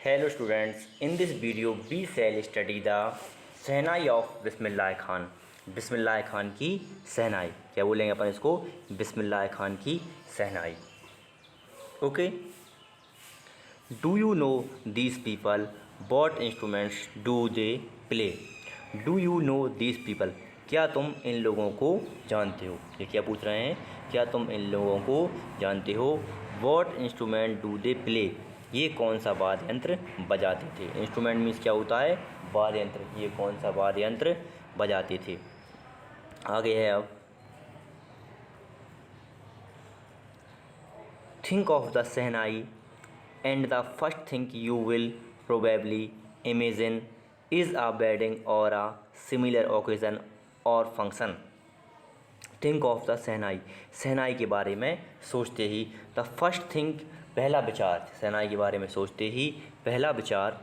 Hello students, in this video we shall study the shehnai of Bismillah Khan. बिस्मिल्लाह खान की शहनाई, क्या बोलेंगे अपन इसको? बिस्मिल्लाह खान की शहनाई। Okay, do you know these people? What instruments do they play? Do you know these people, क्या तुम इन लोगों को जानते हो? ये क्या पूछ रहे हैं, क्या तुम इन लोगों को जानते हो? What instrument do they play, ये कौन सा वाद्य यंत्र बजाते थे? इंस्ट्रूमेंट मीन्स क्या होता है? वाद्य यंत्र। ये कौन सा वाद्य यंत्र बजाते थे? आगे है अब, think of the shehnai and the first thing you will probably imagine is a wedding और अ सिमिलर ओकेजन और फंक्शन। थिंक ऑफ द शहनाई, शहनाई के बारे में सोचते ही, द फर्स्ट थिंग, पहला विचार, शहनाई के बारे में सोचते ही पहला विचार,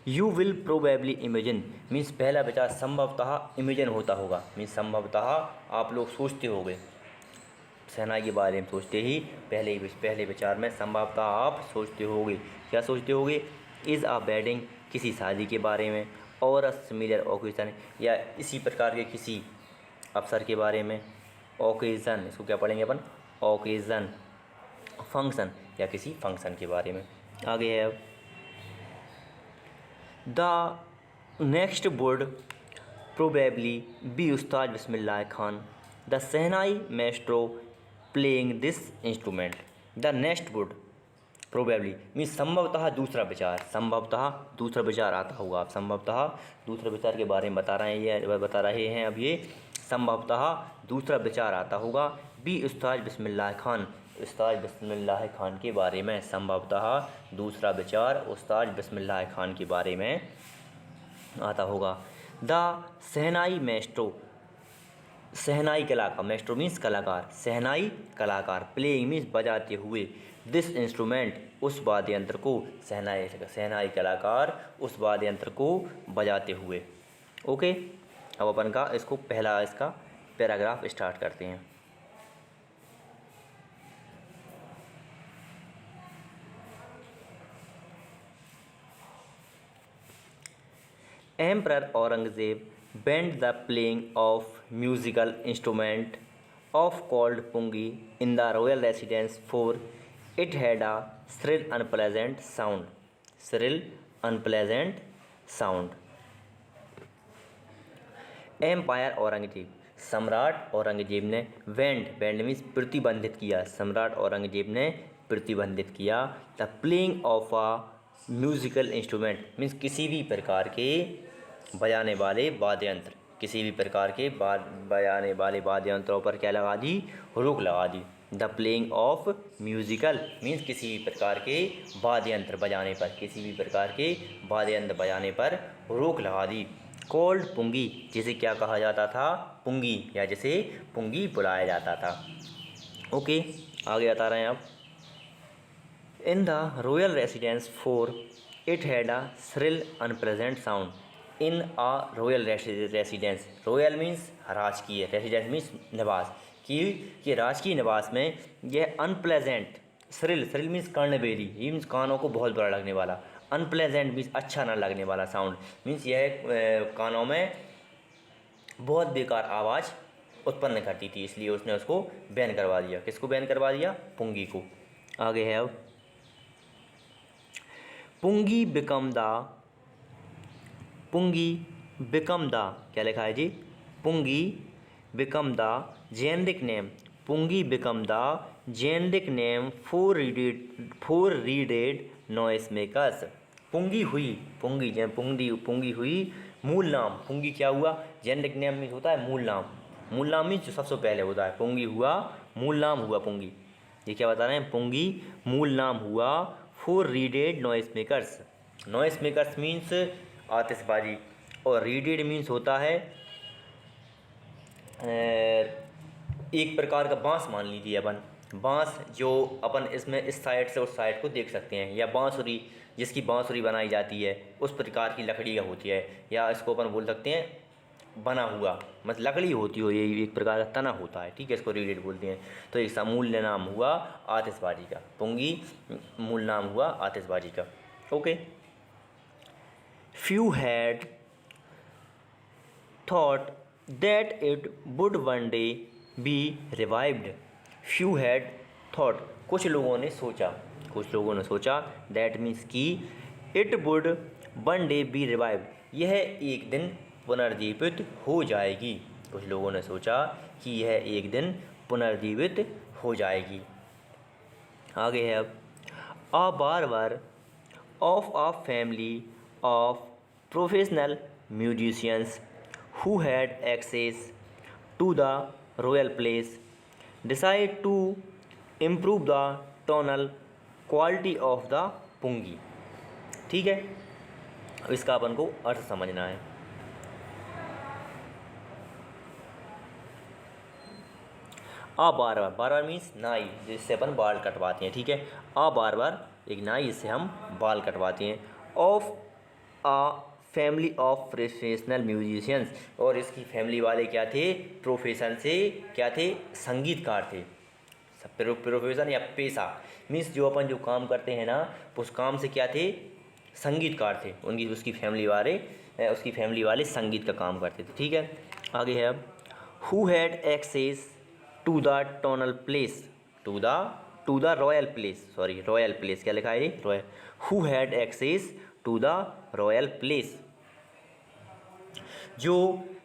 you will probably imagine means पहला विचार संभवतः इमेजिन होता होगा, मीन्स संभवतः आप लोग सोचते होंगे। शहनाई के बारे में सोचते ही पहले विचार में संभवतः आप सोचते होंगे, क्या सोचते होंगे? इज़ अ वेडिंग, किसी शादी के बारे में, और अ सिमिलर ओकेजन, या इसी प्रकार के किसी अवसर के बारे में, ओकेज़न, इसको क्या पढ़ेंगे अपन? ओकेज़न, फंक्शन, या किसी फंक्शन के बारे में। आगे है अब, the next would probably be Ustad Bismillah Khan, the shehnai maestro playing this instrument. The next would probably means संभवतः दूसरा विचार, संभवतः दूसरा विचार आता होगा। आप संभवतः दूसरे विचार के बारे में बता रहे हैं अब ये संभवतः दूसरा विचार आता होगा। बी उस्ताद बिस्मिल्लाह खान, उस्ताद बिस्मिल्लाह खान के बारे में संभवतः दूसरा विचार उस्ताद बिस्मिल्लाह खान के बारे में आता होगा। द शहनाई मेस्ट्रो, शहनाई कलाकार, मेस्ट्रो मीन्स कलाकार, शहनाई कलाकार, प्लेइंग मीन्स बजाते हुए, दिस इंस्ट्रूमेंट, उस वाद्य यंत्र को, शहनाई कलाकार उस वाद्य यंत्र को बजाते हुए। ओके, अब अपन का इसको पहला इसका पैराग्राफ स्टार्ट करते हैं। Emperor Aurangzeb banned the playing of musical instrument of called pungi in the royal residence, for it had a shrill unpleasant sound. Shrill unpleasant sound. Empire Aurangzeb, सम्राट औरंगजेब ने, बैंड मीन्स प्रतिबंधित किया, सम्राट औरंगजेब ने प्रतिबंधित किया, the playing of a musical instrument means किसी भी प्रकार के बजाने वाले वाद्य यंत्र, किसी भी प्रकार के बजाने वाले वाद्य यंत्रों पर क्या लगा दी? रोक लगा दी। The playing of musical means किसी भी प्रकार के वाद्य यंत्र बजाने पर, किसी भी प्रकार के वाद्य यंत्र बजाने पर रोक लगा दी। कॉल्ड पुंगी, जिसे क्या कहा जाता था? पुंगी, या जिसे पुंगी बुलाया जाता था। ओके, आगे बता रहे हैं आप, in the royal residence, for it had a shrill unpleasant sound. In a royal residence, royal means राजकीय, रेसिडेंस मीन्स निवास, कि राजकीय निवास में यह अनप्लेजेंट, श्रिल मीन्स कर्णबेरी, ये मीन्स कानों को बहुत बुरा लगने वाला, अनप्लेजेंट मीन्स अच्छा ना लगने वाला साउंड, मीन्स यह कानों में बहुत बेकार आवाज़ उत्पन्न करती थी, इसलिए उसने उसको बैन करवा दिया। किसको बैन करवा दिया? पुंगी को। आगे है अब, पुंगी बिकम द, क्या लिखा है जी? Pungi become the generic name, pungi become the generic name for reeded noise makers. पुंगी हुई, पुंगी हुई मूल नाम, पुंगी क्या हुआ? जेनरिक नेम मीन्स होता है मूल नाम, मूल नाम मीन्स जो सबसे पहले होता है, पुंगी हुआ मूल नाम हुआ पुंगी। ये क्या बता रहे हैं? पुंगी मूल नाम हुआ for reeded noise makers. Noise makers means आतिशबाजी, और रीडेड मीन्स होता है एक प्रकार का बांस, मान लीजिए अपन बांस, जो अपन इसमें इस साइड से उस साइड को देख सकते हैं, या बांसुरी, जिसकी बांसुरी बनाई जाती है, उस प्रकार की लकड़ी का होती है, या इसको अपन बोल सकते हैं बना हुआ, मतलब लकड़ी होती हो, ये एक प्रकार का तना होता है, ठीक है, इसको रीडेड बोलते हैं। तो एक मूल नाम हुआ आतिशबाजी का, पुंगी मूल नाम हुआ आतिशबाजी का। Okay, few had thought that it would one day be revived. Few had thought, कुछ लोगों ने सोचा, कुछ लोगों ने सोचा, that means कि it would one day be revived, यह एक दिन पुनर्जीवित हो जाएगी। कुछ लोगों ने सोचा कि यह एक दिन पुनर्जीवित हो जाएगी। आगे है अब, a barber of a family of professional musicians who had access to the royal place decided to improve the tonal quality of the pungi। ठीक है, अब इसका अपन को अर्थ समझना है। आ बार बार मीन्स नाई, जिससे अपन बाल कटवाते हैं। ठीक है, आ बार एक नाई, जिससे हम बाल कटवाते हैं। Of a family of professional musicians, और इसकी फैमिली वाले क्या थे, प्रोफेशन से क्या थे, संगीतकार थे। प्रोफेशन या पेशा मीन्स जो अपन जो काम करते हैं ना, उस काम से क्या थे, संगीतकार थे। उसकी फैमिली वाले संगीत का काम करते थे। ठीक है, आगे है अब, who had access to the tonal place, to the royal place, sorry royal place क्या लिखा है, royal. Who had access to the royal place, जो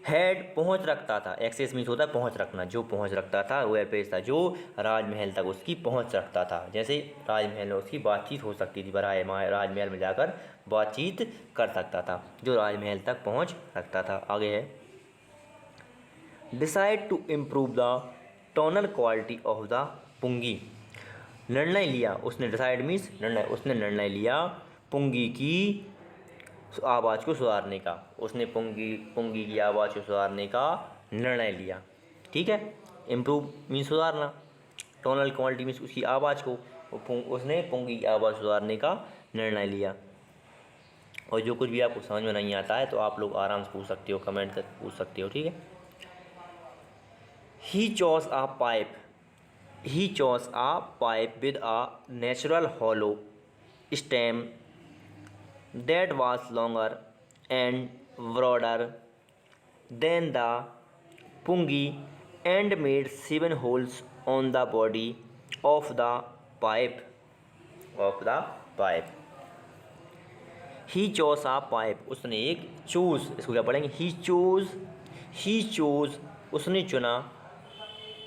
हैड पहुंच रखता था, एक्सेस मीन्स होता है पहुंच रखना, जो पहुंच रखता था, रॉयल प्लेस था जो राजमहल तक उसकी पहुंच रखता था। जैसे राजमहल में उसकी बातचीत हो सकती थी, राजमहल में जाकर बातचीत कर सकता था, जो राजमहल तक पहुंच रखता था। आगे है, decide to improve the tonal quality of the pungi, निर्णय लिया उसने, डिसाइड मीन्स निर्णय, उसने निर्णय लिया पुंगी की आवाज़ को सुधारने का, उसने पुंगी की आवाज़ को सुधारने का निर्णय लिया। ठीक है, इम्प्रूव मीन्स सुधारना, टोनल क्वालिटी मीन्स उसकी आवाज़ को, उसने पुंगी की आवाज़ सुधारने का निर्णय लिया। और जो कुछ भी आपको समझ में नहीं आता है तो आप लोग आराम से पूछ सकते हो, कमेंट कर पूछ सकते हो। ठीक है, ही चॉस आ pipe, he chose a pipe with a natural hollow stem that was longer and broader than the pungi and made 7 holes on the body of the pipe. He chose a pipe, उसने एक choose, इसको क्या पढ़ेंगे, he chose उसने चुना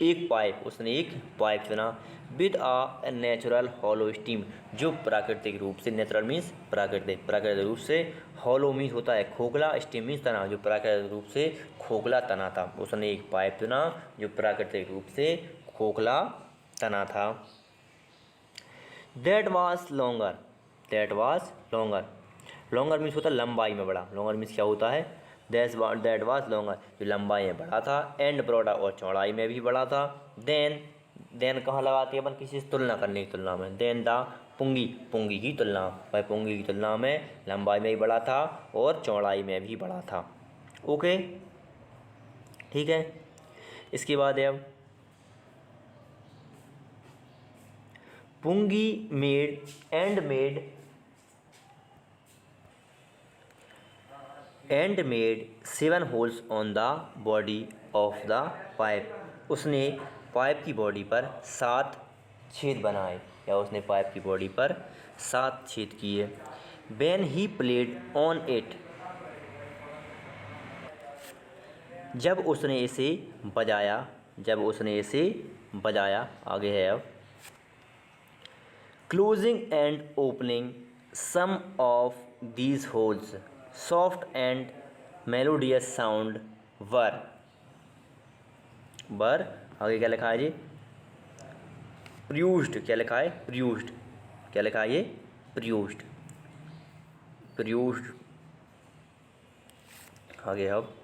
एक pipe, उसने एक पाइप चुना, with a natural hollow steam, जो प्राकृतिक रूप से, नेचुरल मीन्स प्राकृतिक रूप से, हॉलो मीन्स होता है खोखला, स्टीम मीन्स तना, जो प्राकृतिक रूप से खोखला तना था। उसने एक पाइप चुना जो प्राकृतिक रूप से खोखला तना था। That was longer, longer means होता है लंबाई में बड़ा, लॉन्गर मीन्स क्या होता है, दैट वाज लॉन्गर, जो लंबाई में बड़ा था, एंड ब्रॉडर और चौड़ाई में भी बड़ा था। देन कहाँ लगाते हैं अपन, किसी से तुलना करने की तुलना में, देन द पुंगी की तुलना, भाई पुंगी की तुलना में लंबाई में भी बड़ा था और चौड़ाई में भी बड़ा था। ओके, ठीक है, इसके बाद है अब, pungi made 7 holes on the body of the pipe, उसने पाइप की बॉडी पर 7 छेद बनाए, या उसने पाइप की बॉडी पर 7 छेद किए। When he played on it, जब उसने इसे बजाया, आगे है अब, closing and opening some of these holes soft and melodious sound were, आगे क्या लिखा है जी, प्रोड्यूस्ड, क्या लिखा है, ये प्रोड्यूस्ड। आगे अब,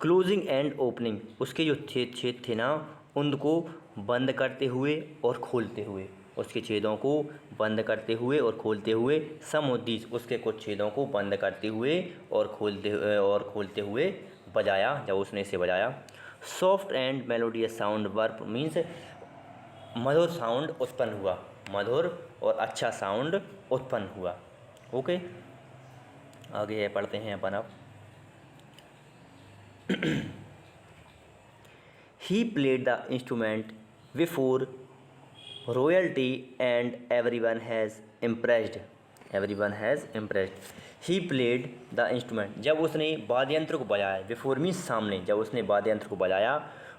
क्लोजिंग एंड ओपनिंग, उसके जो छेद थे ना, उनको बंद करते हुए और खोलते हुए, उसके छेदों को बंद करते हुए और खोलते हुए, सम ऑफ दीज, उसके कुछ छेदों को बंद करते हुए और खोलते हुए बजाया, जब उसने इसे बजाया। Soft and melodious sound work means Madhur sound उत्पन्न हुआ, मधुर और अच्छा साउंड उत्पन्न हुआ। ओके, आगे है पढ़ते हैं अपन अब। He played the instrument before royalty and everyone has impressed। he played the instrument, जब उसने वाद्य यंत्र को बजाया, बिफोर मीन्स सामने, जब उसने वाद्य यंत्र को बजाया,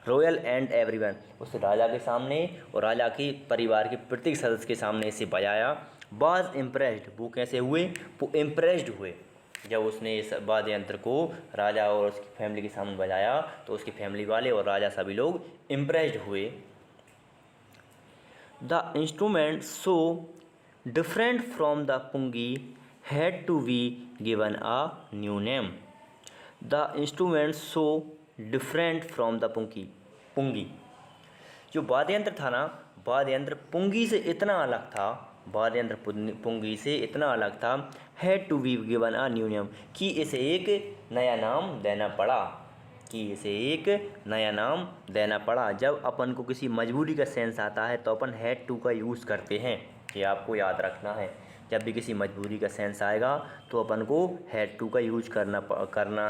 रॉयल एंड एवरीवन, उस राजा के सामने और राजा के परिवार के प्रत्येक सदस्य के सामने इसे बजाया। वाज इम्प्रेस्ड, वो कैसे हुए, वो इम्प्रेस्ड हुए। जब उसने इस वाद्य यंत्र को राजा और उसकी फैमिली के सामने बजाया तो उसकी फैमिली वाले और राजा सभी लोग इम्प्रेस्ड हुए। The instrument so different from the pungi had to be given a new name। The instrument so different from the pungi, जो वाद्य यंत्र था ना, वाद्य यंत्र पुंगी से इतना अलग था, वाद्य यंत्र पुंगी से इतना अलग था, had to be given a new name, कि इसे एक नया नाम देना पड़ा, कि इसे एक नया नाम देना पड़ा। जब अपन को किसी मजबूरी का सेंस आता है तो अपन हैड टू का यूज़ करते हैं, ये आपको याद रखना है। जब भी किसी मजबूरी का सेंस आएगा तो अपन को हैड टू का यूज करना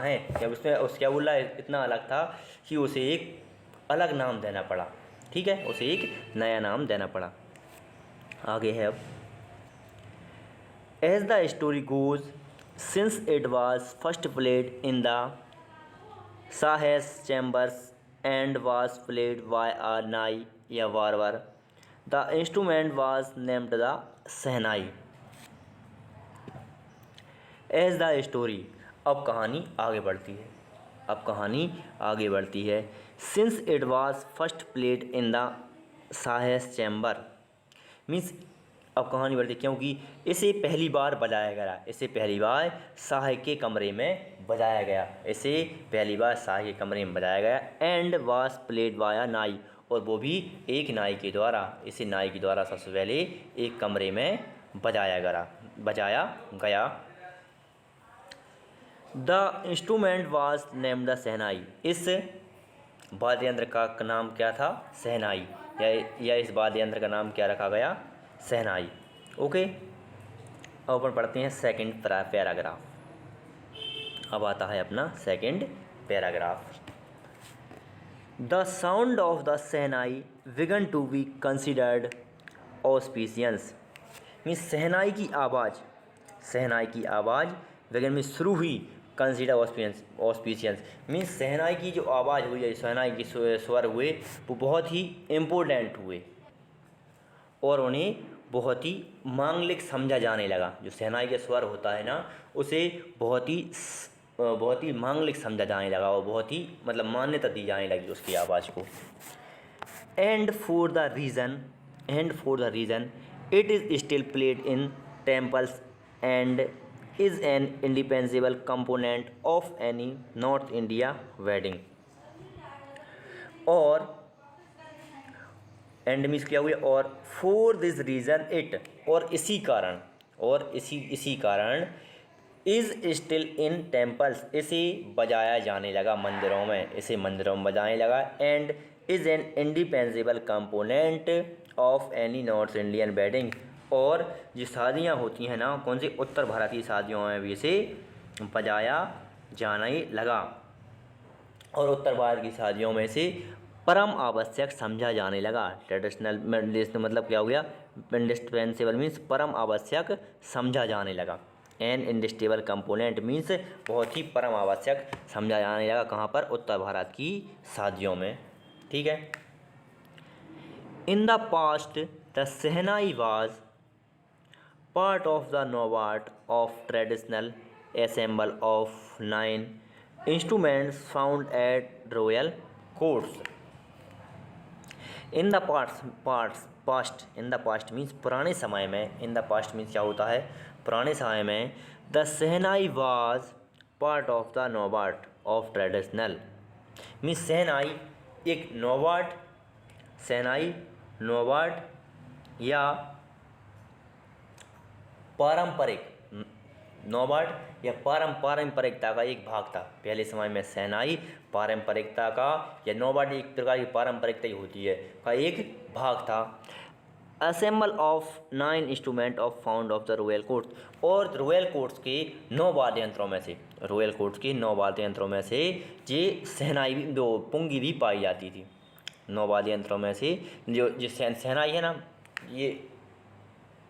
है। जब उसमें उस क्या बोला है, इतना अलग था कि उसे एक अलग नाम देना पड़ा, ठीक है, उसे एक नया नाम देना पड़ा। आगे है अब, as the story goes since it was first played in the Sah's chambers and was played by a nai या barber, the instrument was named the shehnai. As the story, अब कहानी आगे बढ़ती है, since it was first played in the Sah's chamber, means अब कहानी बढ़ती क्योंकि इसे पहली बार बजाया गया, इसे पहली बार शाह के कमरे में बजाया गया, इसे पहली बार शाह के कमरे में बजाया गया। एंड वाज प्लेड बाय अ नाई, और वो भी एक नाई के द्वारा, इसे नाई के द्वारा सबसे पहले एक कमरे में बजाया गया। The instrument was named the shehnai, इस वाद्य यंत्र का नाम क्या था, शहनाई, या इस वाद्य यंत्र का नाम क्या रखा गया, शहनाई। ओके, अब अपन पढ़ते हैं सेकंड पैराग्राफ। अब आता है अपना second paragraph. The sound of the shehnai began to be considered auspicious, means शहनाई की आवाज़ बिगन में शुरू हुई, कंसिडर ऑस्पिशियस मीन्स शहनाई की जो आवाज़ हुई है, शहनाई की स्वर हुए, वो बहुत ही इम्पोर्टेंट हुए और उन्हें बहुत ही मांगलिक समझा जाने लगा। जो शहनाई का स्वर होता है ना, उसे बहुत ही मांगलिक समझा जाने लगा और बहुत ही मतलब मान्यता दी जाने लगी उसकी आवाज़ को। And for the reason it is still played in temples and is an indispensable component of any north India wedding. और एंड मीन्स क्या हुआ, और फॉर दिस रीज़न इट, और इसी कारण इज़ स्टिल इन टेम्पल्स, इसे बजाया जाने लगा मंदिरों में, बजाने लगा। And is an indispensable component of any north Indian wedding, और जो शादियाँ होती हैं ना, कौन सी उत्तर भारतीय शादियों में भी इसे बजाया जाने लगा, और उत्तर भारत की शादियों में से परम आवश्यक समझा जाने लगा। ट्रेडिशनल मतलब क्या हो गया, इंडिस्पेंसेबल मीन्स परम आवश्यक समझा जाने लगा। एन इंडिस्टेबल कंपोनेंट मीन्स बहुत ही परम आवश्यक समझा जाने लगा, कहाँ पर, उत्तर भारत की शादियों में, ठीक है। In the past the shehnai was part of the naubat of traditional ensemble of 9 instruments found at royal courts. In the past means पुराने समय में, इन द पास्ट मीन्स क्या होता है, पुराने समय में। The shehnai was part of the naubat of traditional means शहनाई एक नौबाट या पारंपरिकता का एक भाग था। पहले समय में शहनाई पारंपरिकता का, या नौबाट एक प्रकार की पारंपरिकता ही होती है, का एक भाग था। Assemble of 9 instrument of found of the royal courts, और रॉयल कोर्ट्स के 9 वाद्य यंत्रों में से, रॉयल कोर्ट्स के 9 वाद्य यंत्रों में से ये शहनाई भी, दो पुंगी भी पाई जाती थी। 9 वाद्य यंत्रों में से जो शहनाई है ना, ये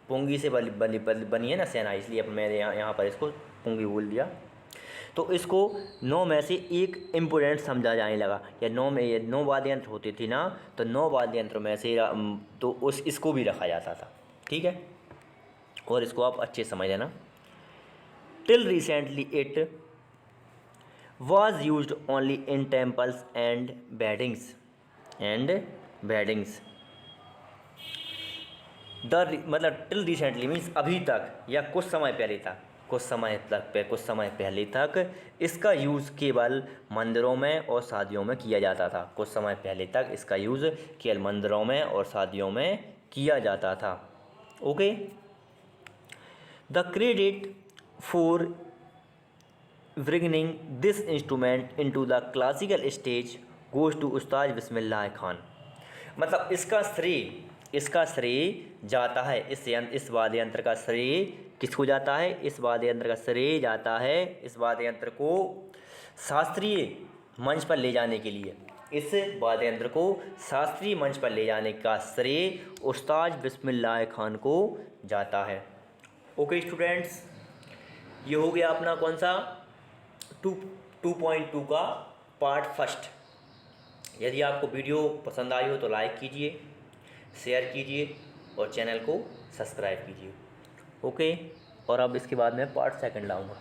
पुंगी से बनी है ना शहनाई, इसलिए मैंने यहाँ पर इसको पुंगी बोल दिया। तो इसको 9 में से एक इम्पोर्टेंट समझा जाने लगा, या 9 में ये 9 वाद्य यंत्र होते थे ना, तो 9 वाद्य यंत्र में से तो इसको भी रखा जाता था। ठीक है, और इसको आप अच्छे समझ लेना। Till recently it was used only in temples and weddings मतलब टिल रिसेंटली मीन्स अभी तक, या कुछ समय पहले तक, कुछ समय पहले तक इसका यूज़ केवल मंदिरों में और शादियों में किया जाता था। कुछ समय पहले तक इसका यूज़ केवल मंदिरों में और शादियों में किया जाता था। Okay, the credit for bringing this instrument into the classical stage goes to उस्ताद बिस्मिल्लाह खान। मतलब इसका श्रेय जाता है, इस वाद्य यंत्र का श्रेय किसको जाता है? इस वाद्य यंत्र का श्रेय जाता है, इस वाद्य यंत्र को शास्त्रीय मंच पर ले जाने के लिए, इस वाद्य यंत्र को शास्त्रीय मंच पर ले जाने का श्रेय उस्ताद बिस्मिल्लाह खान को जाता है। ओके स्टूडेंट्स, ये हो गया अपना कौन सा 2.2 का पार्ट फर्स्ट। यदि आपको वीडियो पसंद आई हो तो लाइक कीजिए, शेयर कीजिए और चैनल को सब्सक्राइब कीजिए। ओके, और अब इसके बाद मैं पार्ट सेकंड लाऊंगा।